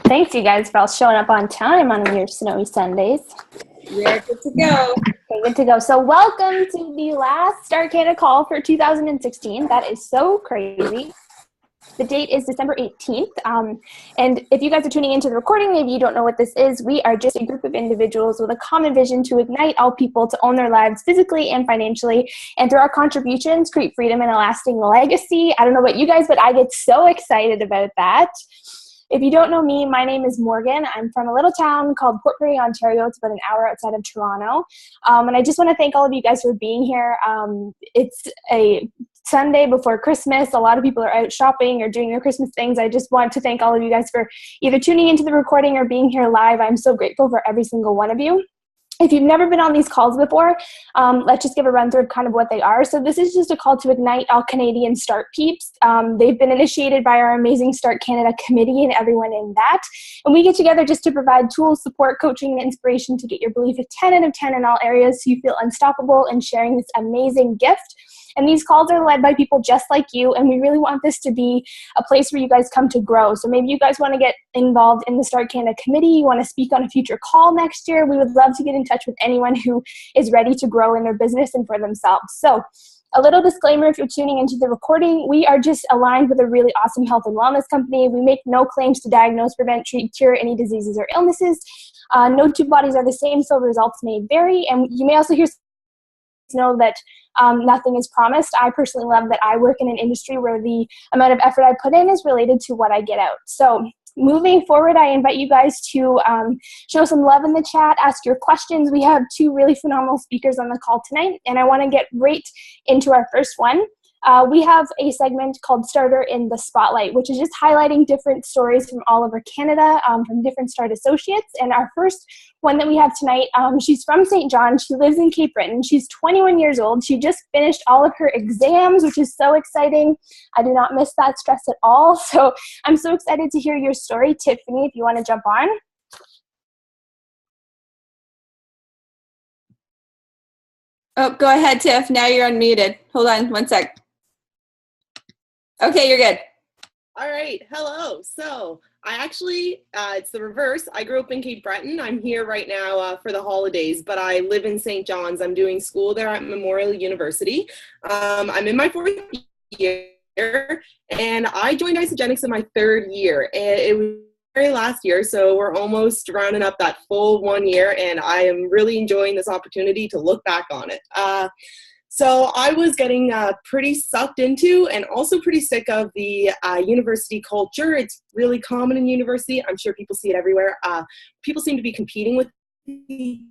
Thanks, you guys, for all showing up on time on your snowy Sundays. We're good to go. Okay, good to go. So welcome to the last Start Canada call for 2016. That is so crazy. The date is December 18th. And if you guys are tuning into the recording, maybe you don't know what this is. We are just a group of individuals with a common vision to ignite all people to own their lives physically and financially. And through our contributions, create freedom and a lasting legacy. I don't know about you guys, but I get so excited about that. If you don't know me, my name is Morgan. I'm from a little town called Port Perry, Ontario. It's about an hour outside of Toronto. And I just want to thank all of you guys for being here. It's a Sunday before Christmas. A lot of people are out shopping or doing their Christmas things. I just want to thank all of you guys for either tuning into the recording or being here live. I'm so grateful for every single one of you. If you've never been on these calls before, let's just give a run through of kind of what they are. So this is just a call to ignite all Canadian Start peeps. They've been initiated by our amazing Start Canada committee and everyone in that. And we get together just to provide tools, support, coaching, and inspiration to get your belief a 10 out of 10 in all areas so you feel unstoppable in sharing this amazing gift. And these calls are led by people just like you, and we really want this to be a place where you guys come to grow. So maybe you guys want to get involved in the Start Canada committee, you want to speak on a future call next year. We would love to get in touch with anyone who is ready to grow in their business and for themselves. So a little disclaimer, if you're tuning into the recording, we are just aligned with a really awesome health and wellness company. We make no claims to diagnose, prevent, treat, cure any diseases or illnesses. No two bodies are the same, so results may vary. And you may also hear know that nothing is promised. I personally love that I work in an industry where the amount of effort I put in is related to what I get out. So moving forward, I invite you guys to show some love in the chat, ask your questions. We have two really phenomenal speakers on the call tonight, and I want to get right into our first one. We have a segment called Starter in the Spotlight, which is just highlighting different stories from all over Canada, from different Start associates. And our first one that we have tonight, she's from St. John. She lives in Cape Breton. She's 21 years old. She just finished all of her exams, which is so exciting. I do not miss that stress at all. So I'm so excited to hear your story. Tiffany, if you want to jump on. Oh, go ahead, Tiff. Now you're unmuted. Hold on one sec. Okay, you're good. All right. Hello. So I actually, it's the reverse. I grew up in Cape Breton. I'm here right now for the holidays, but I live in St. John's. I'm doing school there at Memorial University. I'm in my 4th year, and I joined Isagenix in my 3rd year. And it was very last year, so we're almost rounding up that full 1 year, and I am really enjoying this opportunity to look back on it. So I was getting pretty sucked into and also pretty sick of the university culture. It's really common in university. I'm sure people see it everywhere. People seem to be competing with each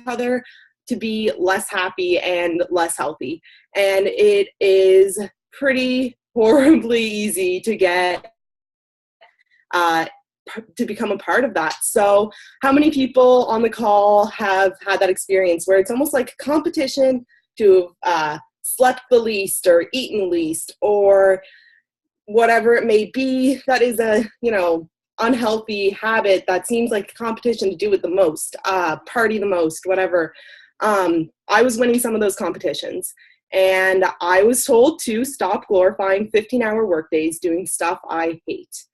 other to be less happy and less healthy. And it is pretty horribly easy to get to become a part of that. So how many people on the call have had that experience where it's almost like a competition to have slept the least or eaten least or whatever it may be? That is a, unhealthy habit that seems like a competition to do it the most, party the most, whatever. I was winning some of those competitions, and I was told to stop glorifying 15-hour workdays doing stuff I hate.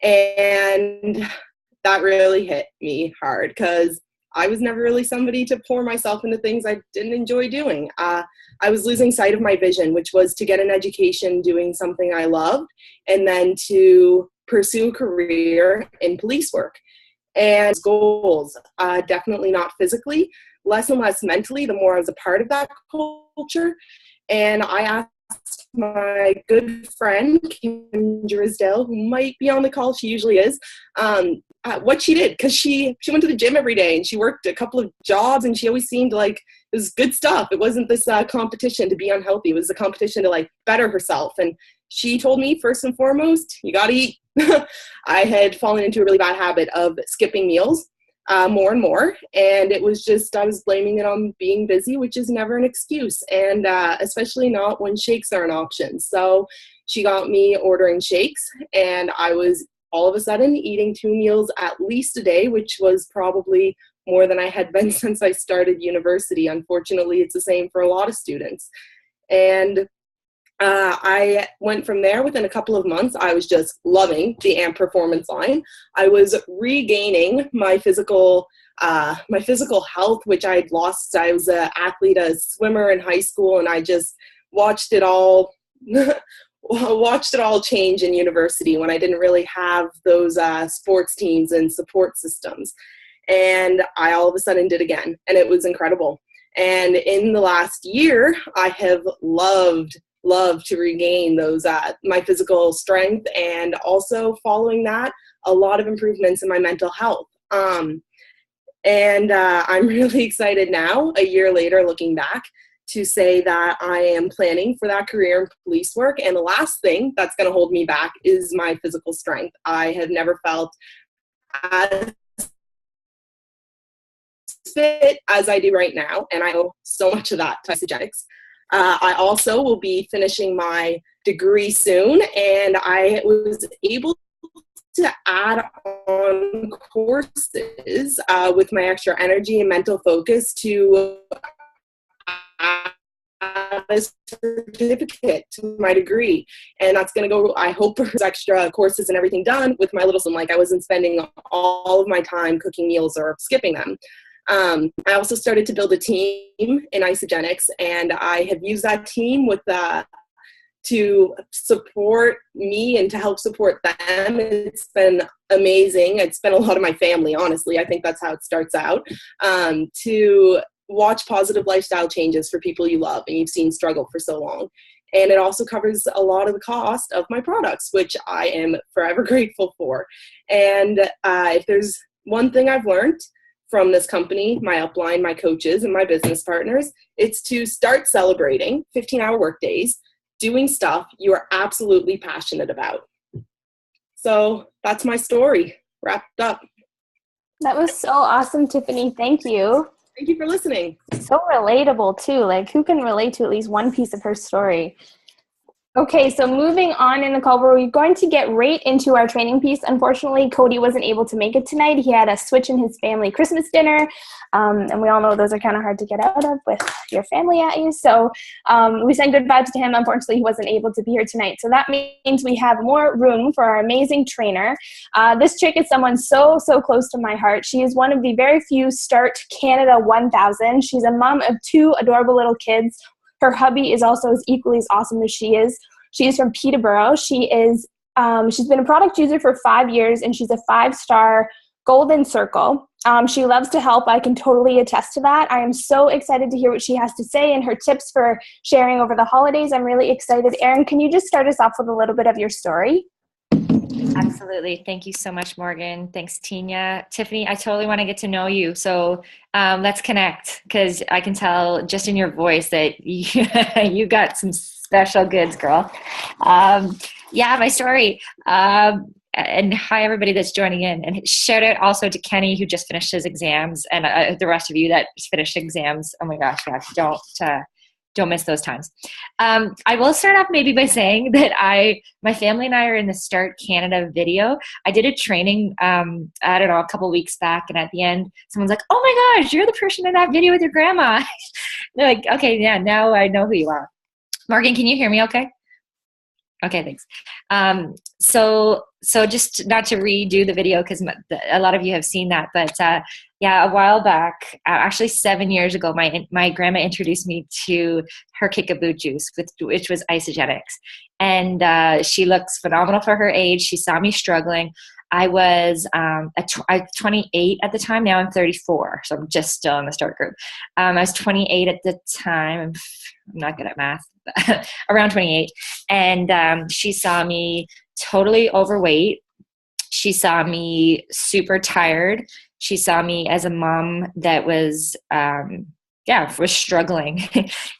And that really hit me hard because I was never really somebody to pour myself into things I didn't enjoy doing. I was losing sight of my vision, which was to get an education doing something I loved and then to pursue a career in police work. And goals, definitely not physically, less and less mentally, the more I was a part of that culture. And I asked my good friend, Kim Drisdale, who might be on the call, she usually is, what she did, because she went to the gym every day and she worked a couple of jobs and she always seemed like it was good stuff. It wasn't this competition to be unhealthy. It was a competition to like better herself. And she told me, first and foremost, you got to eat. I had fallen into a really bad habit of skipping meals more and more. And it was just, I was blaming it on being busy, which is never an excuse. And especially not when shakes are an option. So she got me ordering shakes, and I was all of a sudden eating 2 meals at least a day, which was probably more than I had been since I started university. Unfortunately, it's the same for a lot of students. And I went from there. Within a couple of months, I was just loving the AMP performance line. I was regaining my physical health, which I had lost. I was an athlete, a swimmer in high school, and I just watched it all change in university when I didn't really have those sports teams and support systems. And I all of a sudden did again, and it was incredible. And in the last year, I have loved to regain those my physical strength, and also following that, a lot of improvements in my mental health. I'm really excited now, a year later, looking back, to say that I am planning for that career in police work. And the last thing that's going to hold me back is my physical strength. I have never felt as fit as I do right now, and I owe so much of that to Isagenix. I also will be finishing my degree soon, and I was able to add on courses with my extra energy and mental focus to add a certificate to my degree. And that's going to go, I hope, for extra courses and everything done with my little son. Like, I wasn't spending all of my time cooking meals or skipping them. I also started to build a team in Isagenix, and I have used that team with to support me and to help support them. It's been amazing. It's been a lot of my family, honestly. I think that's how it starts out, to watch positive lifestyle changes for people you love and you've seen struggle for so long. And it also covers a lot of the cost of my products, which I am forever grateful for. And if there's one thing I've learned from this company, my upline, my coaches, and my business partners, it's to start celebrating 15-hour workdays, doing stuff you are absolutely passionate about. So that's my story wrapped up. That was so awesome, Tiffany. Thank you. Thank you for listening. So relatable too. Like, who can relate to at least one piece of her story? Okay, so moving on in the call, we're going to get right into our training piece. Unfortunately, Cody wasn't able to make it tonight. He had a switch in his family Christmas dinner, and we all know those are kind of hard to get out of with your family at you. So we sent good vibes to him. Unfortunately, he wasn't able to be here tonight. So that means we have more room for our amazing trainer. This chick is someone so close to my heart. She is one of the very few Start Canada 1000. She's a mom of 2 adorable little kids. Her hubby is also as equally as awesome as she is. She is from Peterborough. She is, she's been a product user for 5 years, and she's a 5-star Golden Circle. She loves to help. I can totally attest to that. I am so excited to hear what she has to say and her tips for sharing over the holidays. I'm really excited. Erin, can you just start us off with a little bit of your story? Absolutely. Thank you so much, Morgan. Thanks, Tina. Tiffany, I totally want to get to know you. So let's connect, because I can tell just in your voice that you got some special goods, girl. Yeah, my story. And hi, everybody that's joining in. And shout out also to Kenny, who just finished his exams, and the rest of you that finished exams. Oh my gosh, yeah, don't miss those times. I will start off maybe by saying that my family and I are in the Start Canada video. I did a training, I don't know, a couple weeks back, and at the end, someone's like, "Oh my gosh, you're the person in that video with your grandma." They're like, "Okay, yeah, now I know who you are." Morgan, can you hear me okay? Okay, thanks. So just not to redo the video, because a lot of you have seen that, but yeah, a while back, actually 7 years ago, my grandma introduced me to her kickaboo juice, which was Isagenix. And she looks phenomenal for her age. She saw me struggling. I was 28 at the time. Now I'm 34, so I'm just still in the start group. I was 28 at the time. I'm not good at math. Around 28. And she saw me totally overweight. She saw me super tired. She saw me as a mom that was, was struggling.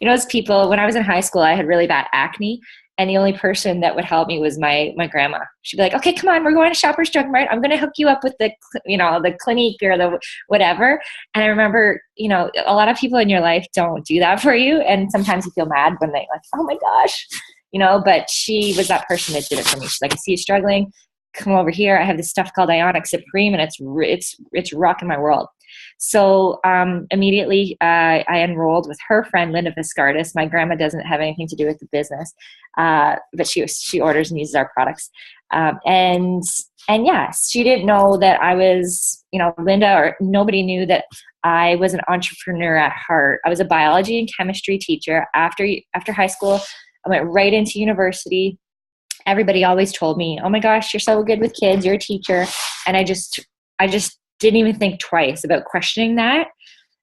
As people, when I was in high school, I had really bad acne. And the only person that would help me was my grandma. She'd be like, "Okay, come on, we're going to Shoppers Drug Mart. I'm going to hook you up with the Clinique or the whatever." And I remember, a lot of people in your life don't do that for you. And sometimes you feel mad when they like, "Oh my gosh," but she was that person that did it for me. She's like, "I see you struggling. Come over here. I have this stuff called Ionic Supreme, and it's rocking my world." So immediately I enrolled with her friend, Linda Viscardis. My grandma doesn't have anything to do with the business, but she orders and uses our products. And yes, she didn't know that I was, Linda, or nobody knew that I was an entrepreneur at heart. I was a biology and chemistry teacher. After high school, I went right into university. Everybody always told me, "Oh my gosh, you're so good with kids. You're a teacher." And I just didn't even think twice about questioning that.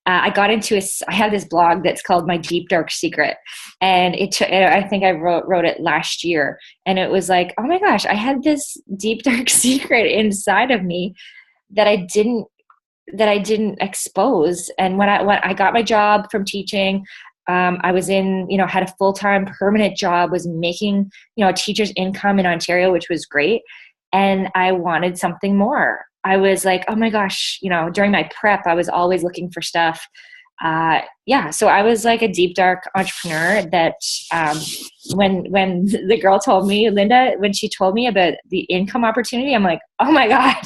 I have this blog that's called My Deep Dark Secret. And I think I wrote it last year. And it was like, oh my gosh, I had this deep dark secret inside of me that I didn't expose. And when I got my job from teaching, I was had a full-time permanent job, was making, a teacher's income in Ontario, which was great. And I wanted something more. I was like, oh my gosh, during my prep, I was always looking for stuff. So I was like a deep, dark entrepreneur that when the girl told me, Linda, when she told me about the income opportunity, I'm like, oh my God,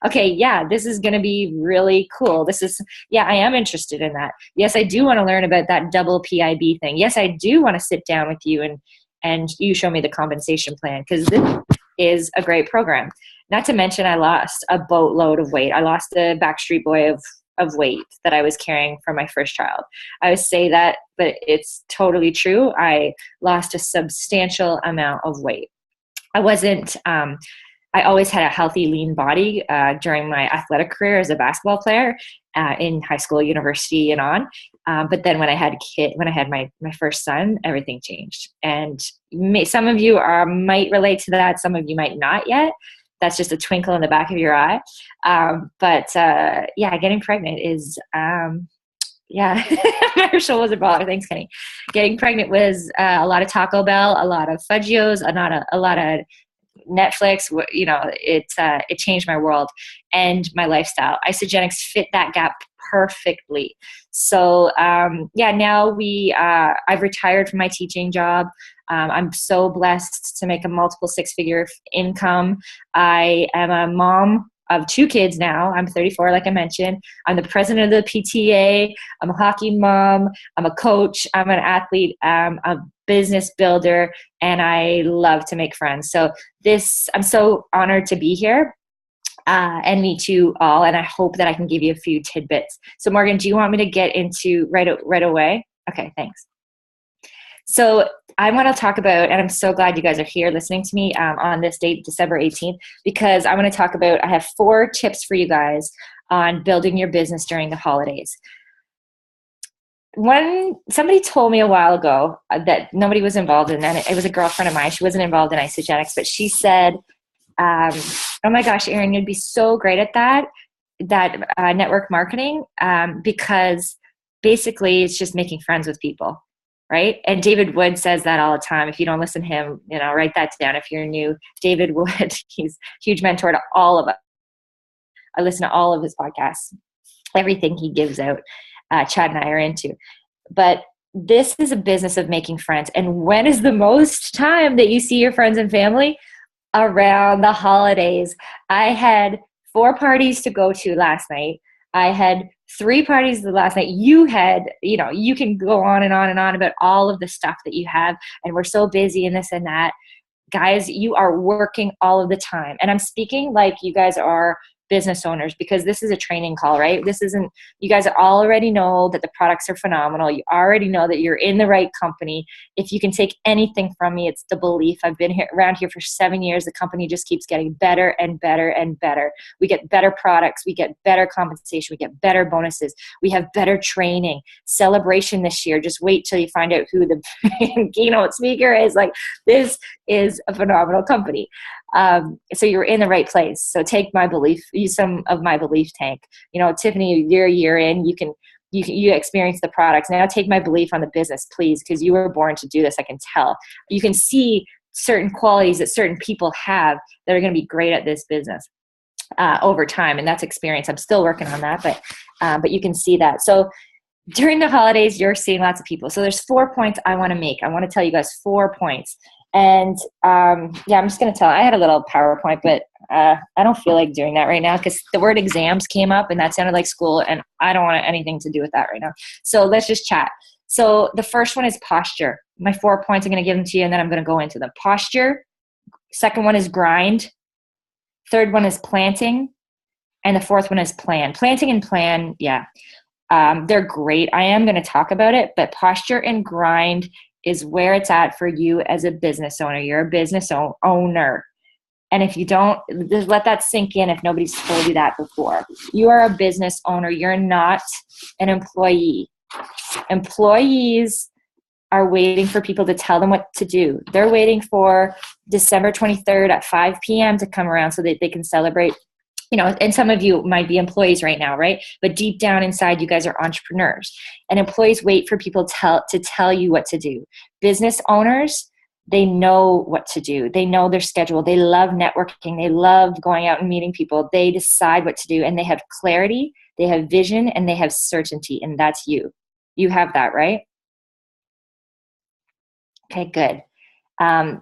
okay, yeah, this is going to be really cool. I am interested in that. Yes, I do want to learn about that double PIB thing. Yes, I do want to sit down with you and you show me the compensation plan, because this is a great program. Not to mention, I lost a boatload of weight. I lost a Backstreet Boy of weight that I was carrying from my first child. I would say that, but it's totally true. I lost a substantial amount of weight. I always had a healthy, lean body during my athletic career as a basketball player in high school, university, and on. But then when I had my first son, everything changed. And some of you might relate to that. Some of you might not yet. That's just a twinkle in the back of your eye. Getting pregnant is, Marshall was involved. Thanks, Kenny. Getting pregnant was a lot of Taco Bell, a lot of Fudgios, a lot of Netflix. It changed my world and my lifestyle. Isagenix fit that gap perfectly. So now I've retired from my teaching job. I'm so blessed to make a multiple six-figure income. I am a mom of 2 kids now. I'm 34, like I mentioned. I'm the president of the PTA. I'm a hockey mom. I'm a coach. I'm an athlete. I'm a business builder, and I love to make friends. So I'm so honored to be here and meet you all, and I hope that I can give you a few tidbits. So Morgan, do you want me to get into right away? Okay, thanks. So I want to talk about, and I'm so glad you guys are here listening to me on this date, December 18th, because I want to talk about, I have 4 tips for you guys on building your business during the holidays. Somebody told me a while ago that nobody was involved in that. It was a girlfriend of mine. She wasn't involved in Isagenix, but she said, oh my gosh, Erin, you'd be so great at that network marketing, because basically it's just making friends with people. Right? And David Wood says that all the time. If you don't listen to him, write that down. If you're new, David Wood, he's a huge mentor to all of us. I listen to all of his podcasts, everything he gives out. Chad and I are into. But this is a business of making friends. And when is the most time that you see your friends and family? Around the holidays. I had 4 parties to go to last night. I had 3 parties the last night. You had, you can go on and on and on about all of the stuff that you have, and we're so busy and this and that. Guys, you are working all of the time. And I'm speaking like you guys are business owners, because this is a training call, right? This isn't, you guys already know that the products are phenomenal. You already know that you're in the right company. If you can take anything from me, it's the belief. I've been around here for 7 years. The company just keeps getting better and better and better. We get better products. We get better compensation. We get better bonuses. We have better training. Celebration this year. Just wait till you find out who the keynote speaker is. Like, this is a phenomenal company. So you're in the right place. So take my belief, use some of my belief tank. Tiffany, you're a year in, you experience the products. Now take my belief on the business, please, because you were born to do this. I can tell. You can see certain qualities that certain people have that are going to be great at this business over time, and that's experience. I'm still working on that, but you can see that. So during the holidays, you're seeing lots of people. So there's 4 points I want to make. I want to tell you guys 4 points. And yeah, I'm just going to tell, I had a little PowerPoint, but I don't feel like doing that right now because the word exams came up and that sounded like school and I don't want anything to do with that right now. So let's just chat. So the first one is posture. My 4 points, I'm going to give them to you and then I'm going to go into them. Posture. Second one is grind. Third one is planting. And the fourth one is plan. Planting and plan, yeah. They're great. I am going to talk about it, but posture and grind is where it's at for you as a business owner. You're a business owner. And if you don't, just let that sink in if nobody's told you that before. You are a business owner. You're not an employee. Employees are waiting for people to tell them what to do. They're waiting for December 23rd at 5 p.m. to come around so that they can celebrate. You know, and some of you might be employees right now, right? But deep down inside, you guys are entrepreneurs. And employees wait for people to tell you what to do. Business owners, they know what to do. They know their schedule. They love networking. They love going out and meeting people. They decide what to do, and they have clarity, they have vision, and they have certainty, and that's you. You have that, right? Okay, good.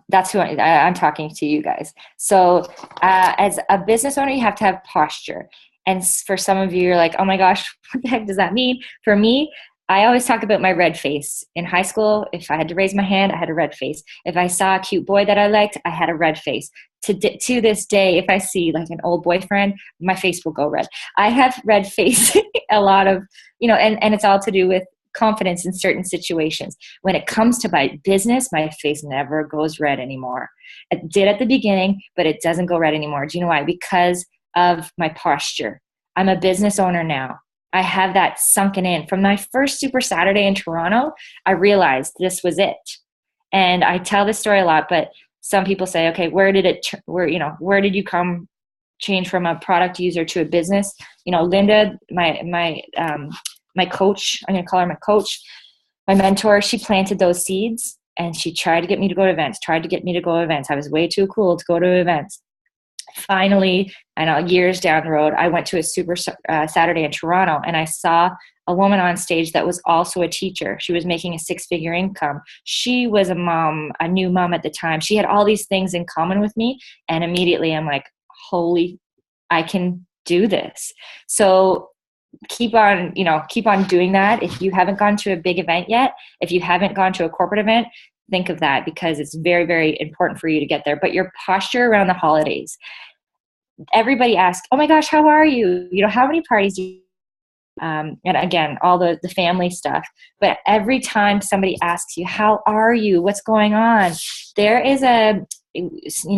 That's who I'm talking to, you guys. So as a business owner, you have to have posture. And for some of you, you're like, oh my gosh, what the heck does that mean? For me, I always talk about my red face. In high school, if I had to raise my hand, I had a red face. If I saw a cute boy that I liked, I had a red face. To this day, if I see like an old boyfriend, my face will go red. I have red face a lot of, you know, and it's all to do with confidence in certain situations. When it comes to my business, my face never goes red anymore. It did at the beginning, but it doesn't go red anymore. Do you know why? Because of my posture. I'm a business owner now. I have that sunken in. From my first Super Saturday in Toronto, I realized this was it. And I tell this story a lot, but some people say, okay, where did you come change from a product user to a business? You know, Linda, my coach, I'm going to call her my coach, my mentor, she planted those seeds and she tried to get me to go to events, I was way too cool to go to events. Finally, I know years down the road, I went to a Super Saturday in Toronto and I saw a woman on stage that was also a teacher. She was making a 6-figure income. She was a mom, a new mom at the time. She had all these things in common with me. And immediately I'm like, holy, I can do this. So keep on doing that. If you haven't gone to a big event yet, if you haven't gone to a corporate event, think of that because it's very, very important for you to get there. But your posture around the holidays, everybody asks, oh my gosh, how are you? You know, how many parties do you and again, all the family stuff. But every time somebody asks you, how are you? What's going on? There is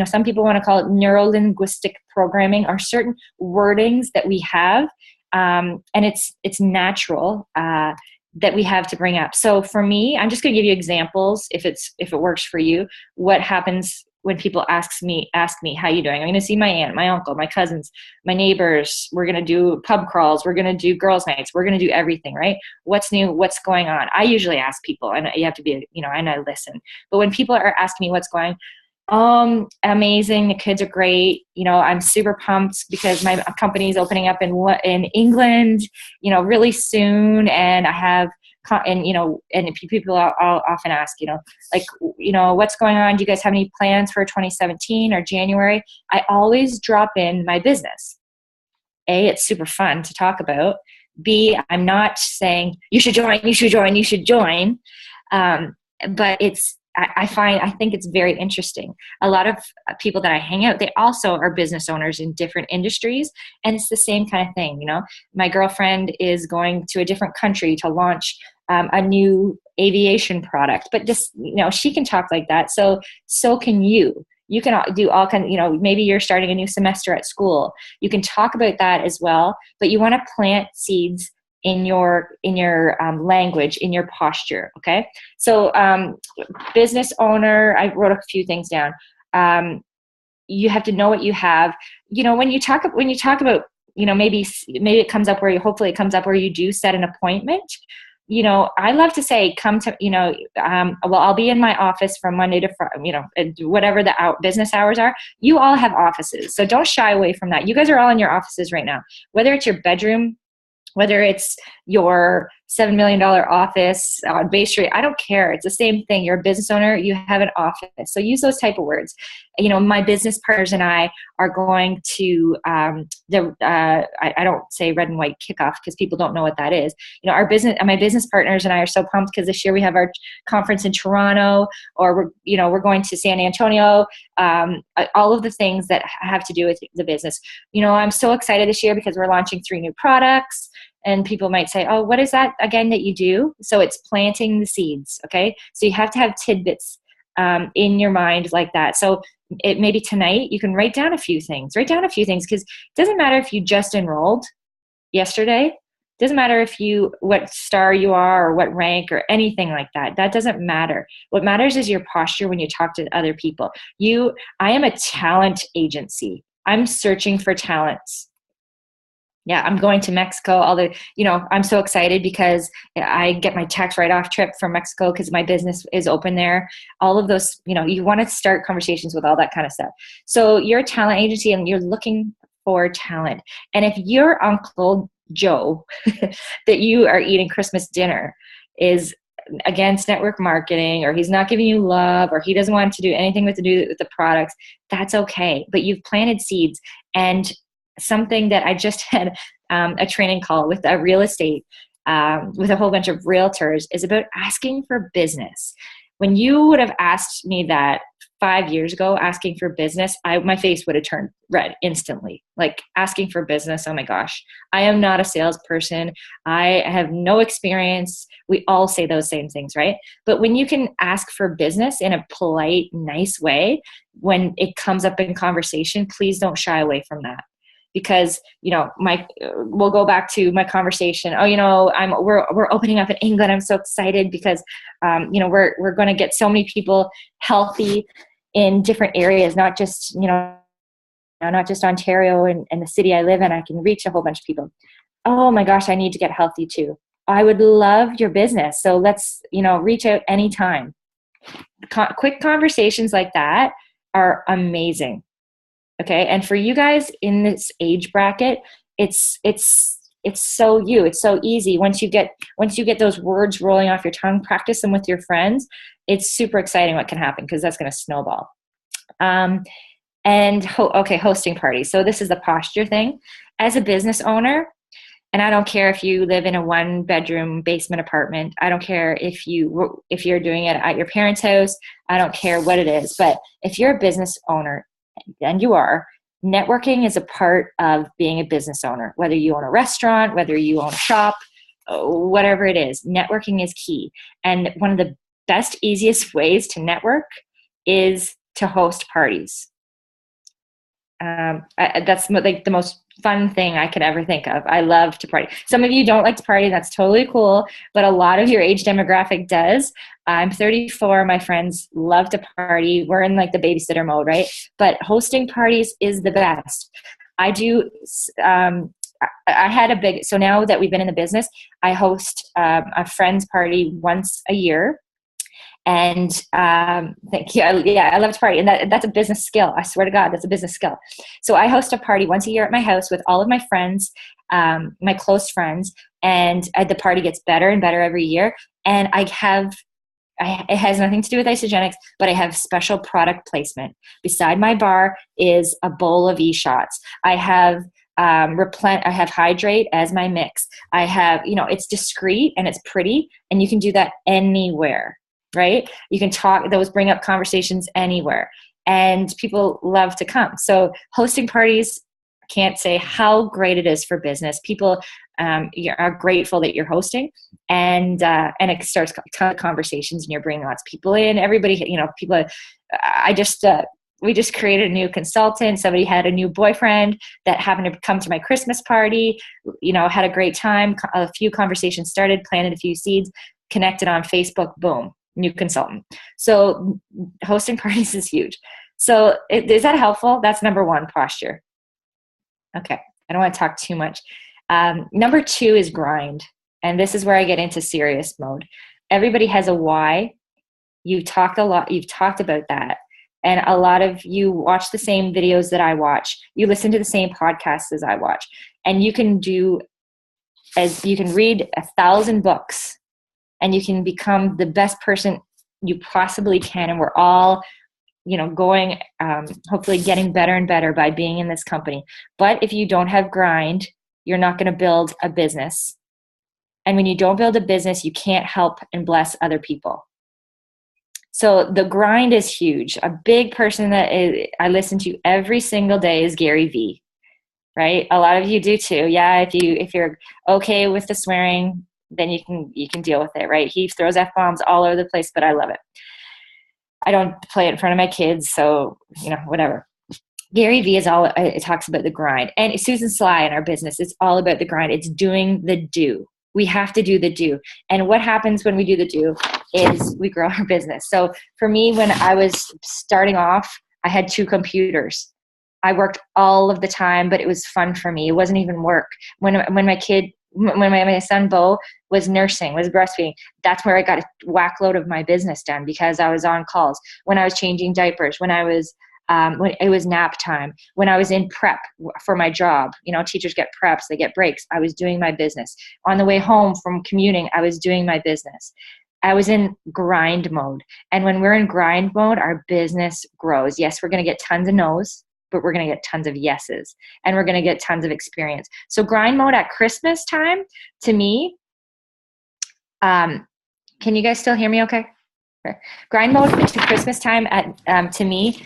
some people want to call it neuro-linguistic programming, or certain wordings that we have. And it's natural that we have to bring up. So for me, I'm just going to give you examples if it works for you. What happens when people ask me, how you doing? I'm going to see my aunt, my uncle, my cousins, my neighbors. We're going to do pub crawls. We're going to do girls' nights. We're going to do everything, right? What's new? What's going on? I usually ask people, and you have to be, and I listen. But when people are asking me what's going on, amazing. The kids are great. I'm super pumped because my company is opening up in England, really soon. And I have, and people I'll often ask, what's going on? Do you guys have any plans for 2017 or January? I always drop in my business. A, it's super fun to talk about. B, I'm not saying you should join. But I think it's very interesting. A lot of people that I hang out, they also are business owners in different industries, and it's the same kind of thing. My girlfriend is going to a different country to launch a new aviation product, but just, she can talk like that. So can you. You can do all kinds, maybe you're starting a new semester at school. You can talk about that as well, but you want to plant seeds in your language, in your posture. Okay. So, business owner, I wrote a few things down. You have to know what you have, when you talk about, maybe it comes up hopefully it comes up where you do set an appointment. I love to say, come to, I'll be in my office from Monday to Friday, whatever the business hours are. You all have offices. So don't shy away from that. You guys are all in your offices right now, whether it's your bedroom, whether it's your $7 million office on Bay Street. I don't care. It's the same thing. You're a business owner. You have an office. So use those type of words. My business partners and I are going to I don't say red and white kickoff because people don't know what that is. My business partners and I are so pumped because this year we have our conference in Toronto, or we're going to San Antonio. All of the things that have to do with the business. I'm so excited this year because we're launching 3 new products. And people might say, oh, what is that again that you do? So it's planting the seeds, okay? So you have to have tidbits in your mind like that. So maybe tonight you can write down a few things because it doesn't matter if you just enrolled yesterday. It doesn't matter what star you are or what rank or anything like that. That doesn't matter. What matters is your posture when you talk to other people. I am a talent agency. I'm searching for talents. Yeah, I'm going to Mexico. I'm so excited because I get my tax write-off trip from Mexico because my business is open there. All of those, you want to start conversations with all that kind of stuff. So you're a talent agency and you're looking for talent. And if your Uncle Joe that you are eating Christmas dinner is against network marketing, or he's not giving you love, or he doesn't want to do anything to do with the products, that's okay. But you've planted seeds. And something that I just had a training call with a real estate, with a whole bunch of realtors, is about asking for business. When you would have asked me that 5 years ago, asking for business, my face would have turned red instantly. Like, asking for business, oh my gosh. I am not a salesperson. I have no experience. We all say those same things, right? But when you can ask for business in a polite, nice way, when it comes up in conversation, please don't shy away from that. Because we'll go back to my conversation. We're opening up in England. I'm so excited because we're going to get so many people healthy in different areas, not just Ontario and the city I live in. I can reach a whole bunch of people. Oh my gosh, I need to get healthy too. I would love your business. So let's reach out anytime. Quick conversations like that are amazing. Okay. And for you guys in this age bracket, it's so it's so easy. Once you get those words rolling off your tongue, practice them with your friends. It's super exciting what can happen because that's going to snowball. Hosting parties. So this is the posture thing. As a business owner, and I don't care if you live in a 1-bedroom basement apartment. I don't care if you're doing it at your parents' house. I don't care what it is. But if you're a business owner, and you are, networking is a part of being a business owner. Whether you own a restaurant, whether you own a shop, whatever it is, networking is key. And one of the best, easiest ways to network is to host parties. That's like the most fun thing I could ever think of. I love to party. Some of you don't like to party. That's totally cool. But a lot of your age demographic does. I'm 34. My friends love to party. We're in like the babysitter mode, right? But hosting parties is the best. I do. I had so now that we've been in the business, I host a friend's party once a year. And thank you. I love to party. And that's a business skill. I swear to God, that's a business skill. So I host a party once a year at my house with all of my friends, my close friends. And the party gets better and better every year. And it has nothing to do with Isagenix, but I have special product placement. Beside my bar is a bowl of e-shots. I have I have Hydrate as my mix. I have, it's discreet and it's pretty, and you can do that anywhere. Right? You can talk, those bring up conversations anywhere, and people love to come. So hosting parties, can't say how great it is for business. People are grateful that you're hosting, and it starts a ton of conversations, and you're bringing lots of people in. Everybody, people. We just created a new consultant. Somebody had a new boyfriend that happened to come to my Christmas party. Had a great time. A few conversations started, planted a few seeds, connected on Facebook. Boom. New consultant. So hosting parties is huge. So is that helpful? That's number 1, posture. Okay. I don't want to talk too much. Number 2 is grind. And this is where I get into serious mode. Everybody has a why. You've talked about that. And a lot of you watch the same videos that I watch. You listen to the same podcasts as I watch. And you can do as you can read 1,000 books and you can become the best person you possibly can. And we're all, going, hopefully getting better and better by being in this company. But if you don't have grind, you're not going to build a business. And when you don't build a business, you can't help and bless other people. So the grind is huge. A big person that I listen to every single day is Gary Vee, right? A lot of you do too. Yeah, if you're okay with the swearing, then you can deal with it, right? He throws F-bombs all over the place, but I love it. I don't play it in front of my kids, so whatever. Gary Vee it talks about the grind. And Susan Sly in our business, it's all about the grind. It's doing the do. We have to do the do. And what happens when we do the do is we grow our business. So for me, when I was starting off, I had 2 computers. I worked all of the time, but it was fun for me. It wasn't even work. When my son Bo was nursing, was breastfeeding, that's where I got a whack load of my business done because I was on calls. When I was changing diapers, when it was nap time, when I was in prep for my job, teachers get preps, they get breaks. I was doing my business. On the way home from commuting, I was doing my business. I was in grind mode. And when we're in grind mode, our business grows. Yes, we're going to get tons of no's, but we're going to get tons of yeses, and we're going to get tons of experience. So grind mode at Christmas time, to me, can you guys still hear me okay? Grind mode to Christmas time to me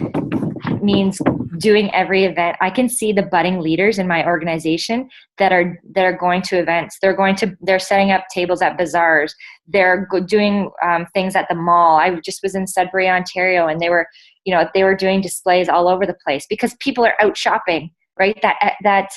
means doing every event. I can see the budding leaders in my organization that are going to events. They're setting up tables at bazaars. They're doing things at the mall. I just was in Sudbury, Ontario, and they were doing displays all over the place because people are out shopping, right? That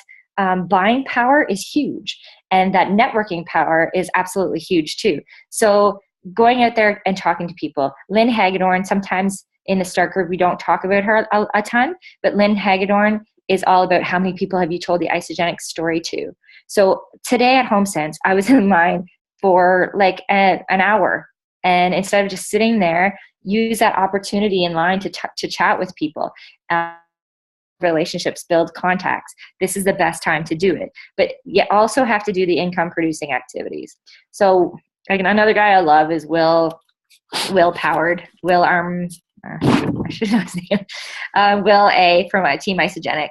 buying power is huge, and that networking power is absolutely huge too. So going out there and talking to people. Lynn Hagedorn, sometimes in the Start group, we don't talk about her a ton, but Lynn Hagedorn is all about how many people have you told the Isagenix story to. So today at HomeSense, I was in line for like an hour. And instead of just sitting there, use that opportunity in line to chat with people. Relationships, build contacts. This is the best time to do it. But you also have to do the income producing activities. So another guy I love is Will Powered. I should know his name. Will A from Team Isagenix.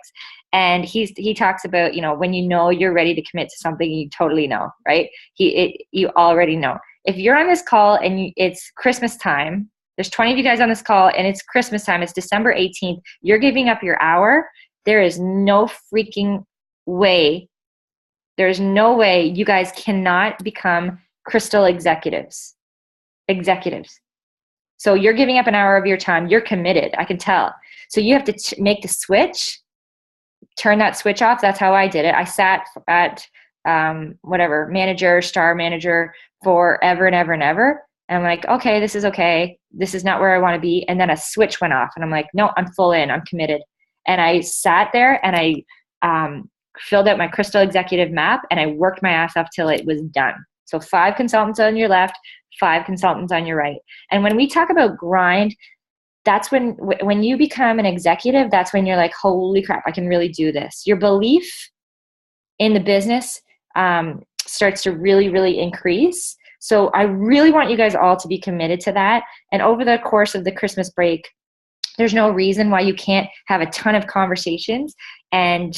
And he talks about, when you're ready to commit to something, you totally know, right? You already know. If you're on this call and it's Christmas time, there's 20 of you guys on this call and it's Christmas time, it's December 18th, you're giving up your hour, there is no freaking way. There's no way you guys cannot become crystal executives. So you're giving up an hour of your time. You're committed. I can tell. So you have to make the switch, turn that switch off. That's how I did it. I sat at star manager forever and ever and ever. And I'm like, okay, this is okay. This is not where I want to be. And then a switch went off and I'm like, no, I'm full in. I'm committed. And I sat there and I filled out my crystal executive map and I worked my ass off till it was done. So 5 consultants on your left, 5 consultants on your right. And when we talk about grind, that's when you become an executive, that's when you're like, holy crap, I can really do this. Your belief in the business starts to really, really increase. So I really want you guys all to be committed to that. And over the course of the Christmas break, there's no reason why you can't have a ton of conversations and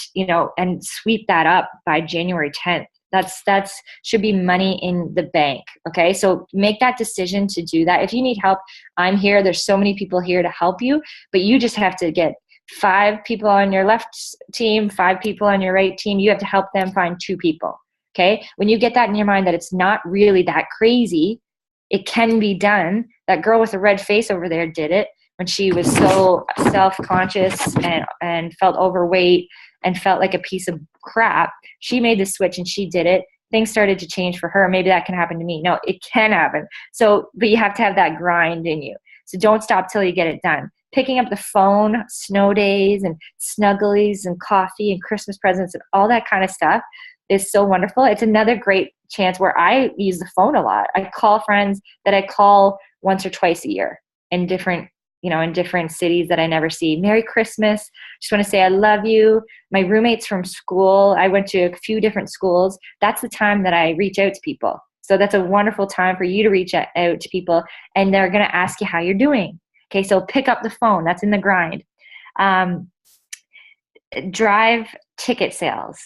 sweep that up by January 10th. That's should be money in the bank. Okay. So make that decision to do that. If you need help, I'm here. There's so many people here to help you, but you just have to get 5 people on your left team, 5 people on your right team. You have to help them find 2 people. Okay. When you get that in your mind that it's not really that crazy, it can be done. That girl with the red face over there did it when she was so self-conscious and felt overweight and felt like a piece of crap. She made the switch and she did it. Things started to change for her. Maybe that can happen to me. No, it can happen. So, but you have to have that grind in you. So don't stop till you get it done. Picking up the phone, snow days and snugglies and coffee and Christmas presents and all that kind of stuff is so wonderful. It's another great chance where I use the phone a lot. I call friends that I call once or twice a year in different in different cities that I never see. Merry Christmas. Just want to say I love you. My roommates from school, I went to a few different schools. That's the time that I reach out to people. So that's a wonderful time for you to reach out to people, and they're going to ask you how you're doing. Okay, so pick up the phone. That's in the grind. Drive ticket sales.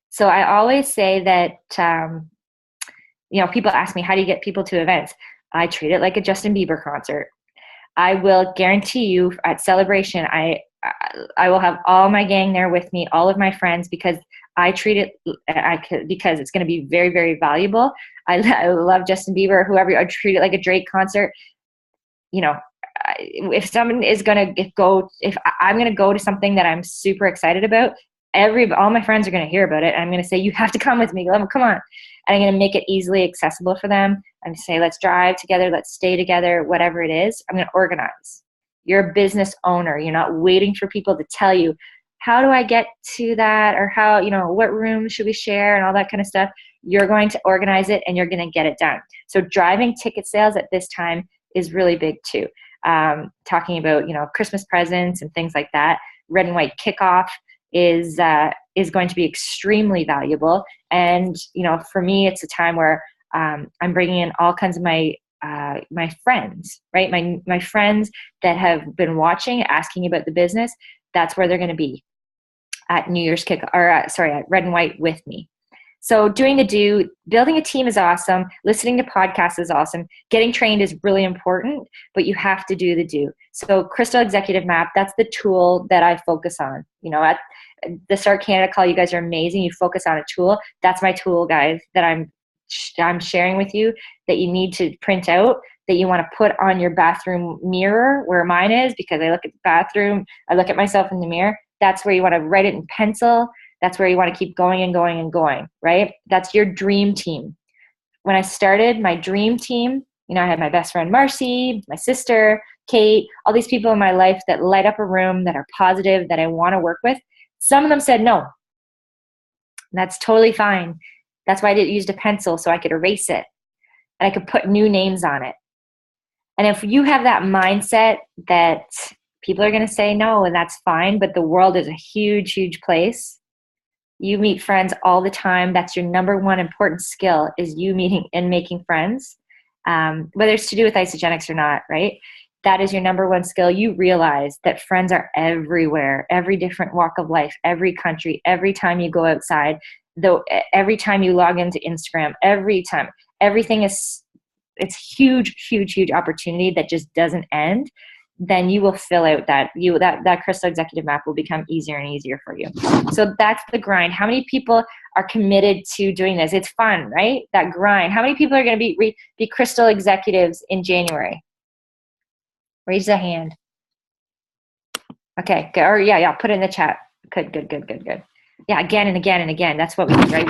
So I always say that, people ask me, how do you get people to events? I treat it like a Justin Bieber concert. I will guarantee you at Celebration, I will have all my gang there with me, all of my friends, because I treat it because it's going to be very, very valuable. I love Justin Bieber, whoever. I treat it like a Drake concert. If someone is going to go, if I'm going to go to something that I'm super excited about, all my friends are going to hear about it. And I'm going to say, you have to come with me. Come on. And I'm going to make it easily accessible for them. I'm going to say, let's drive together. Let's stay together, whatever it is. I'm going to organize. You're a business owner. You're not waiting for people to tell you, how do I get to that? Or how, what room should we share and all that kind of stuff. You're going to organize it and you're going to get it done. So driving ticket sales at this time is really big too. Talking about, Christmas presents and things like that. Red and white kickoff is going to be extremely valuable. And, for me, it's a time where I'm bringing in all kinds of my friends, right? My friends that have been watching, asking about the business. That's where they're going to be at New Year's at Red and White with me. So doing the do, building a team is awesome. Listening to podcasts is awesome. Getting trained is really important, but you have to do the do. So Crystal Executive Map, that's the tool that I focus on. At the Start Canada call, you guys are amazing. You focus on a tool. That's my tool, guys, that I'm sharing with you, that you need to print out, that you want to put on your bathroom mirror, where mine is, because I look at the bathroom, I look at myself in the mirror. That's where you want to write it in pencil. That's where you want to keep going and going and going, right? That's your dream team. When I started my dream team, I had my best friend Marcy, my sister, Kate, all these people in my life that light up a room, that are positive, that I want to work with. Some of them said no. And that's totally fine. That's why I used a pencil, so I could erase it and I could put new names on it. And if you have that mindset that people are going to say no, and that's fine, but the world is a huge, huge place. You meet friends all the time. That's your number one important skill, is you meeting and making friends, whether it's to do with Isagenix or not, right? That is your number one skill. You realize that friends are everywhere, every different walk of life, every country, every time you go outside, though, every time you log into Instagram, every time, everything it's huge, huge, huge opportunity that just doesn't end. Then you will fill out that Crystal Executive Map will become easier and easier for you. So that's the grind. How many people are committed to doing this? It's fun, right? That grind. How many people are going to be Crystal Executives in January? Raise a hand. Okay. Or yeah. Put it in the chat. Good. Yeah. Again and again and again. That's what we do, right?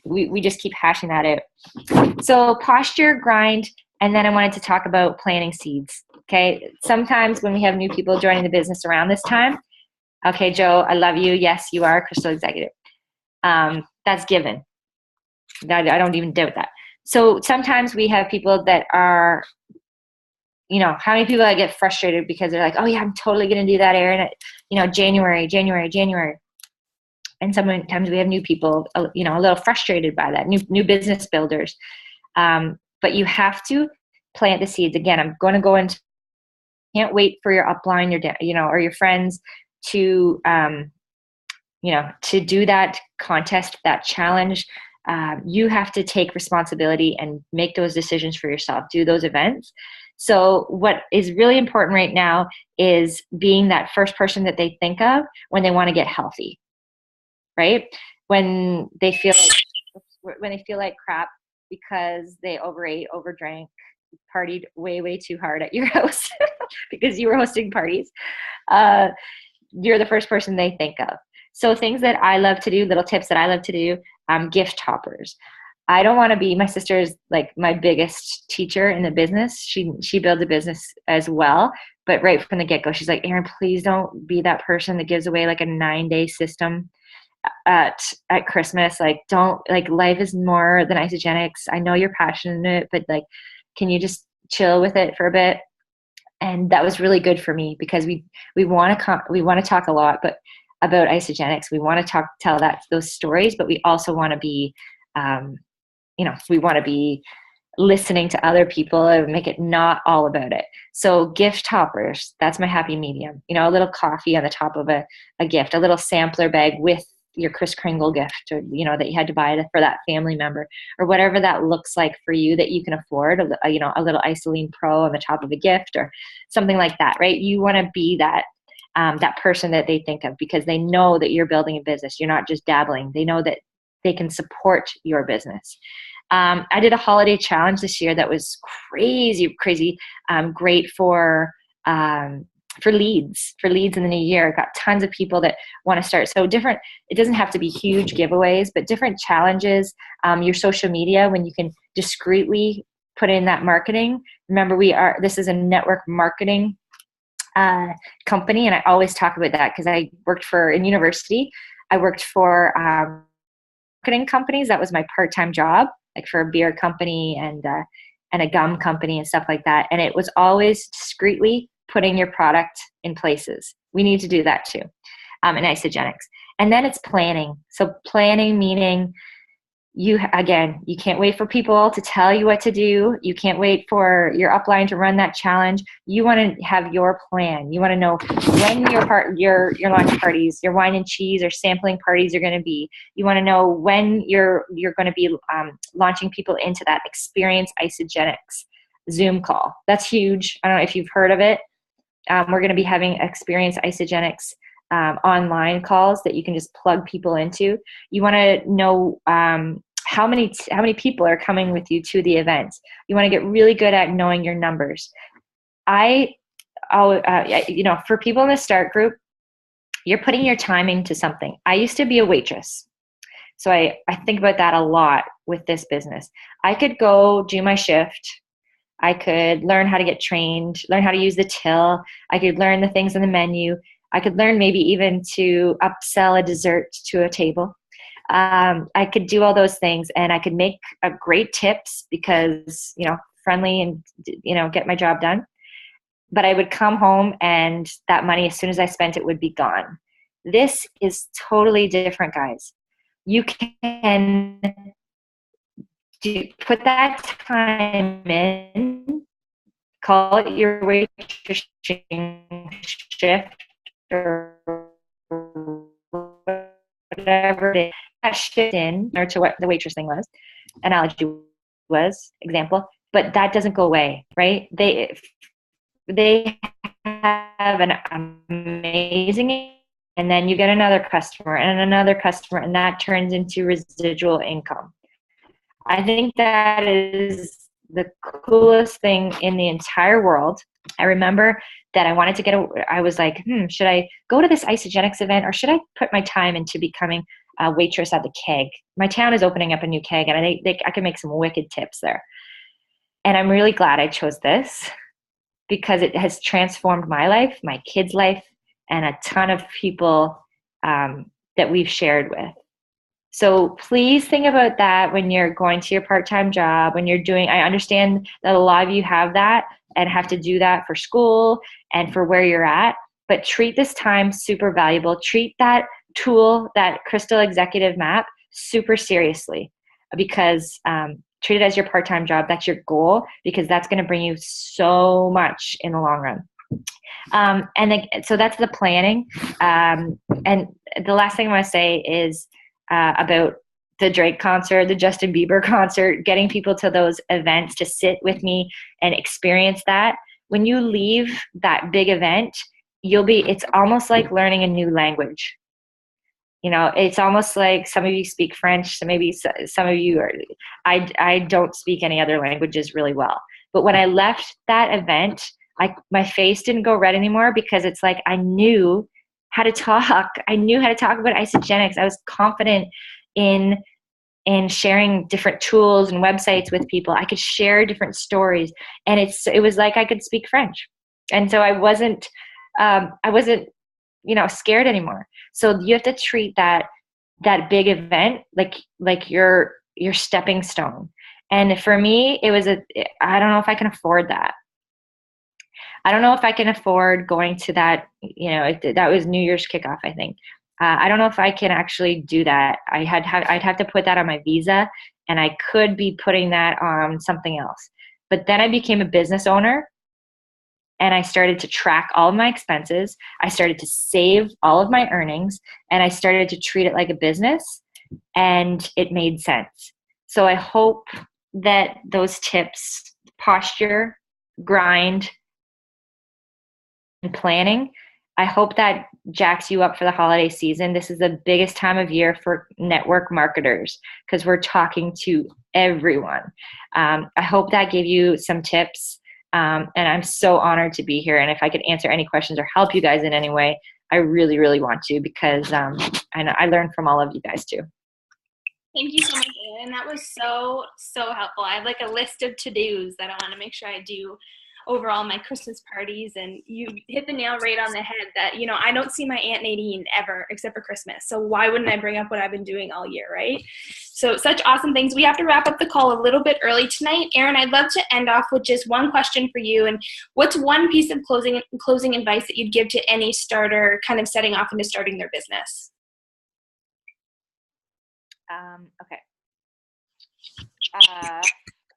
We just keep hashing that out. So posture, grind, and then I wanted to talk about planting seeds. Okay. Sometimes when we have new people joining the business around this time, okay, Joe, I love you. Yes, you are a Crystal Executive. That's given. I don't even doubt that. So sometimes we have people that are, how many people that get frustrated because they're like, oh yeah, I'm totally going to do that, Erin, January. And sometimes we have new people, a little frustrated by that, new business builders. But you have to plant the seeds. Again, I'm going to go into, can't wait for your upline, or your friends to, to do that contest, that challenge. You have to take responsibility and make those decisions for yourself, do those events. So what is really important right now is being that first person that they think of when they want to get healthy, right? When they feel like crap because they overate, overdrank, partied way, way too hard at your house because you were hosting parties. You're the first person they think of. So things that I love to do, little tips that I love to do, gift hoppers. I don't want to be, my sister is like my biggest teacher in the business. She builds a business as well, but right from the get-go, she's like, Erin, please don't be that person that gives away like a 9-day system at Christmas. Life is more than Isagenix. I know you're passionate, but can you just chill with it for a bit? And that was really good for me because we want to talk a lot, but about Isagenix, we want to tell those stories, but we also want to be, we want to be listening to other people and make it not all about it. So gift toppers, that's my happy medium. A little coffee on the top of a gift, a little sampler bag with your Kris Kringle gift, or that you had to buy for that family member, or whatever that looks like for you that you can afford. A little Isoline Pro on the top of a gift, or something like that, right? You want to be that person that they think of, because they know that you're building a business. You're not just dabbling. They know that they can support your business. I did a holiday challenge this year that was crazy, great for leads in the new year. Got tons of people that want to start. So different, it doesn't have to be huge giveaways, but different challenges. Your social media, when you can discreetly put in that marketing. Remember, this is a network marketing company, and I always talk about that because I worked in university. I worked for marketing companies. That was my part-time job, like for a beer company and a gum company and stuff like that. And it was always discreetly putting your product in places. We need to do that too, in Isagenix. And then it's planning. So planning meaning you can't wait for people to tell you what to do. You can't wait for your upline to run that challenge. You want to have your plan. You want to know when your launch parties, your wine and cheese or sampling parties are going to be. You want to know when you're going to be launching people into that Experience Isagenix Zoom call. That's huge. I don't know if you've heard of it. We're going to be having Experience Isagenix online calls that you can just plug people into. You want to know how many people are coming with you to the event. You want to get really good at knowing your numbers. For people in the start group, you're putting your time into something. I used to be a waitress, so I think about that a lot with this business. I could go do my shift. I could learn how to get trained, learn how to use the till. I could learn the things on the menu. I could learn maybe even to upsell a dessert to a table. I could do all those things, and I could make great tips because, friendly and, get my job done. But I would come home and that money, as soon as I spent it, would be gone. This is totally different, guys. You can put that time in, call it your waitressing shift or whatever it is, that shift in, or to what the waitress thing was, example, but that doesn't go away, right? They have an amazing, and then you get another customer and another customer, and that turns into residual income. I think that is the coolest thing in the entire world. I remember that I wanted to I was like, should I go to this Isagenix event, or should I put my time into becoming a waitress at the Keg? My town is opening up a new Keg, and I can make some wicked tips there. And I'm really glad I chose this because it has transformed my life, my kids' life, and a ton of people that we've shared with. So please think about that when you're going to your part-time job, when you're doing, I understand that a lot of you have that and have to do that for school and for where you're at, but treat this time super valuable. Treat that tool, that Crystal Executive Map, super seriously, because treat it as your part-time job. That's your goal, because that's going to bring you so much in the long run. So that's the planning. And the last thing I want to say is about the Drake concert, the Justin Bieber concert, getting people to those events to sit with me and experience that. When you leave that big event, it's almost like learning a new language. It's almost like some of you speak French, so maybe some of you I don't speak any other languages really well. But when I left that event, my face didn't go red anymore, because it's like I knew how to talk. I knew how to talk about Isagenix. I was confident in sharing different tools and websites with people. I could share different stories, and it was like I could speak French. And so I wasn't scared anymore. So you have to treat that big event like your stepping stone. And for me, it was I don't know if I can afford that. I don't know if I can afford going to that. That was New Year's kickoff, I think. I don't know if I can actually do that. I'd have to put that on my visa, and I could be putting that on something else. But then I became a business owner, and I started to track all of my expenses. I started to save all of my earnings, and I started to treat it like a business, and it made sense. So I hope that those tips, posture, grind, and planning, I hope that jacks you up for the holiday season. This is the biggest time of year for network marketers because we're talking to everyone. I hope that gave you some tips. And I'm so honored to be here. And if I could answer any questions or help you guys in any way, I really, really want to, because I learned from all of you guys too. Thank you so much, Erin. That was so, so helpful. I have like a list of to-dos that I want to make sure I do over all my Christmas parties, and you hit the nail right on the head that, you know, I don't see my Aunt Nadine ever except for Christmas. So why wouldn't I bring up what I've been doing all year, right? So such awesome things. We have to wrap up the call a little bit early tonight. Erin, I'd love to end off with just one question for you. And what's one piece of closing advice that you'd give to any starter kind of setting off into starting their business? Okay.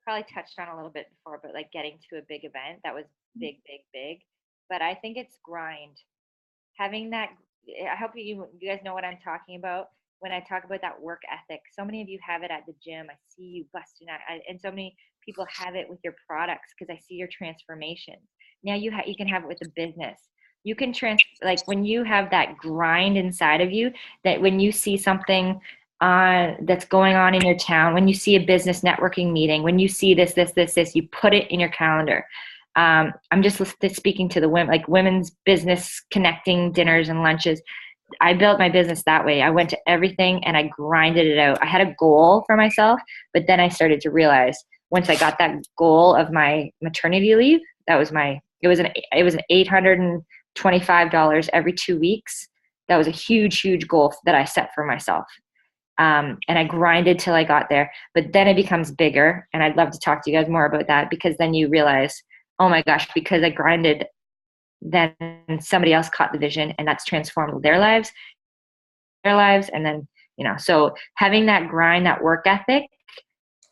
Probably touched on a little bit before, but like getting to a big event, that was big, big, big. But I think it's grind. Having that, I hope you guys know what I'm talking about when I talk about that work ethic. So many of you have it at the gym. I see you busting out, and so many people have it with your products because I see your transformation. Now you can have it with a business. You can like when you have that grind inside of you, that when you see something that's going on in your town, when you see a business networking meeting, when you see this, you put it in your calendar. I'm just speaking to the women, like women's business connecting dinners and lunches. I built my business that way. I went to everything and I grinded it out. I had a goal for myself, but then I started to realize once I got that goal of my maternity leave, it was an $825 every 2 weeks. That was a huge, huge goal that I set for myself. And I grinded till I got there, but then it becomes bigger. And I'd love to talk to you guys more about that, because then you realize, oh my gosh, because I grinded, then somebody else caught the vision and that's transformed their lives. And then, so having that grind, that work ethic,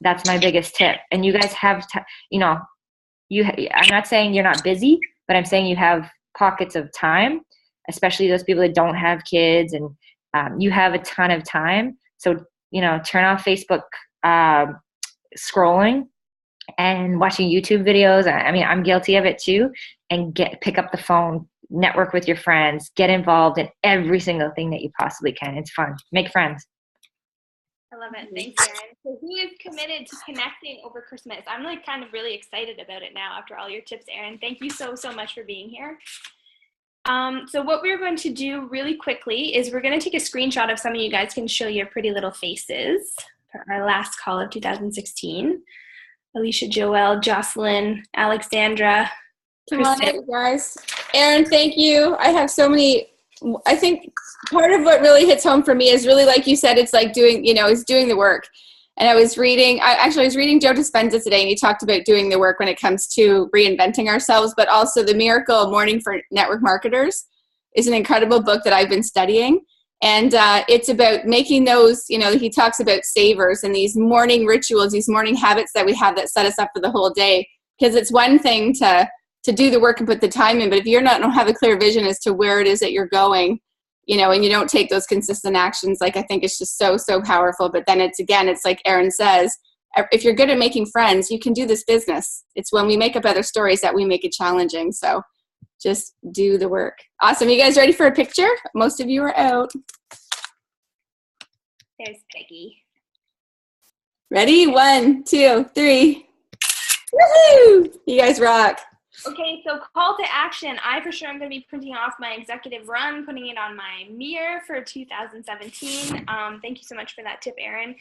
that's my biggest tip. And you guys have, I'm not saying you're not busy, but I'm saying you have pockets of time, especially those people that don't have kids, and you have a ton of time. So, turn off Facebook scrolling and watching YouTube videos. I mean, I'm guilty of it too. And pick up the phone, network with your friends, get involved in every single thing that you possibly can. It's fun. Make friends. I love it. Thanks, Erin. So who is committed to connecting over Christmas? I'm like kind of really excited about it now after all your tips, Erin. Thank you so, so much for being here. So what we're going to do really quickly is we're going to take a screenshot of some of you guys can show your pretty little faces for our last call of 2016. Alicia, Joelle, Jocelyn, Alexandra. Come on in, guys. Erin, thank you. I have so many. I think part of what really hits home for me is really, like you said, it's like doing the work. And I was reading Joe Dispenza today, and he talked about doing the work when it comes to reinventing ourselves, but also The Miracle Morning for Network Marketers is an incredible book that I've been studying. And it's about making those, he talks about savers and these morning rituals, these morning habits that we have that set us up for the whole day. Because it's one thing to do the work and put the time in, but if don't have a clear vision as to where it is that you're going, and you don't take those consistent actions, like I think it's just so, so powerful. But then it's like Erin says, if you're good at making friends, you can do this business. It's when we make up other stories that we make it challenging. So just do the work. Awesome. You guys ready for a picture? Most of you are out. There's Peggy. Ready? 1, 2, 3. Woohoo! You guys rock. Okay, so call to action. I for sure am going to be printing off my executive run, putting it on my mirror for 2017. Thank you so much for that tip, Erin.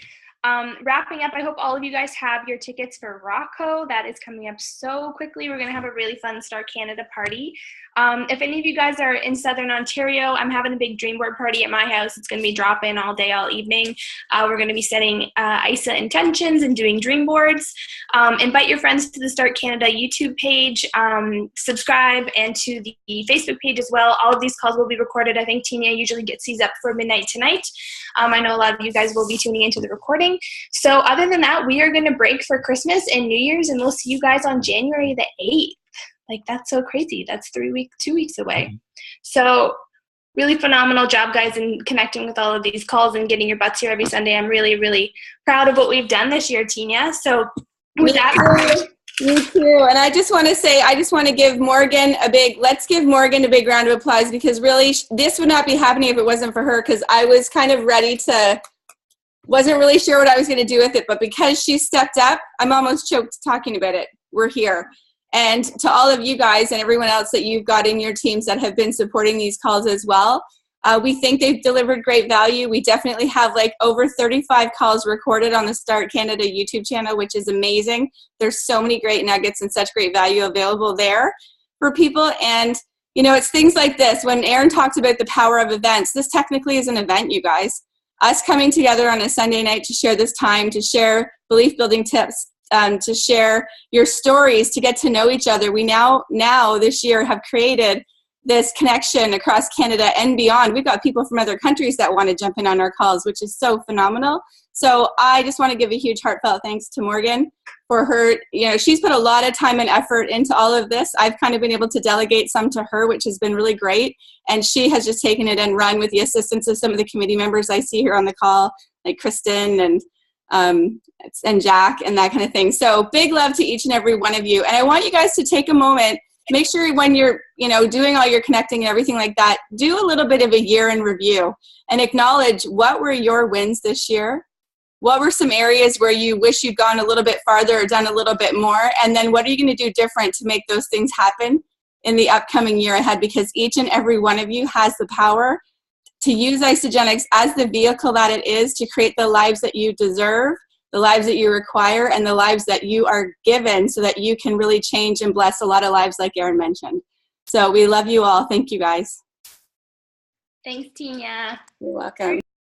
Wrapping up, I hope all of you guys have your tickets for Rocco. That is coming up so quickly. We're going to have a really fun Start Canada party. If any of you guys are in Southern Ontario, I'm having a big dream board party at my house. It's going to be drop-in all day, all evening. We're going to be setting ISA intentions and doing dream boards. Invite your friends to the Start Canada YouTube page, subscribe, and to the Facebook page as well. All of these calls will be recorded. I think Tina usually gets these up for midnight tonight. I know a lot of you guys will be tuning into the recording. So other than that, we are going to break for Christmas and New Year's, and we'll see you guys on January the 8th. Like, that's so crazy. That's 2 weeks away. So really phenomenal job, guys, in connecting with all of these calls and getting your butts here every Sunday. I'm really, really proud of what we've done this year, Tina. So with that... Me too. And I just want to say, I just want to give Morgan let's give Morgan a big round of applause, because really this would not be happening if it wasn't for her, because I was kind of wasn't really sure what I was going to do with it, but because she stepped up, I'm almost choked talking about it. We're here. And to all of you guys and everyone else that you've got in your teams that have been supporting these calls as well, we think they've delivered great value. We definitely have like over 35 calls recorded on the Start Canada YouTube channel, which is amazing. There's so many great nuggets and such great value available there for people. And, you know, it's things like this. When Erin talked about the power of events, this technically is an event, you guys. Us coming together on a Sunday night to share this time, to share belief building tips, to share your stories, to get to know each other. We now this year have created this connection across Canada and beyond. We've got people from other countries that want to jump in on our calls, which is so phenomenal. So I just want to give a huge heartfelt thanks to Morgan for her. You know, she's put a lot of time and effort into all of this. I've kind of been able to delegate some to her, which has been really great. And she has just taken it and run with the assistance of some of the committee members I see here on the call, like Kristen and Jack and that kind of thing. So big love to each and every one of you. And I want you guys to take a moment. Make sure when you're, doing all your connecting and everything like that, do a little bit of a year in review and acknowledge what were your wins this year. What were some areas where you wish you'd gone a little bit farther or done a little bit more? And then what are you going to do different to make those things happen in the upcoming year ahead? Because each and every one of you has the power to use Isagenix as the vehicle that it is to create the lives that you deserve, the lives that you require, and the lives that you are given, so that you can really change and bless a lot of lives like Erin mentioned. So we love you all. Thank you, guys. Thanks, Tina. You're welcome.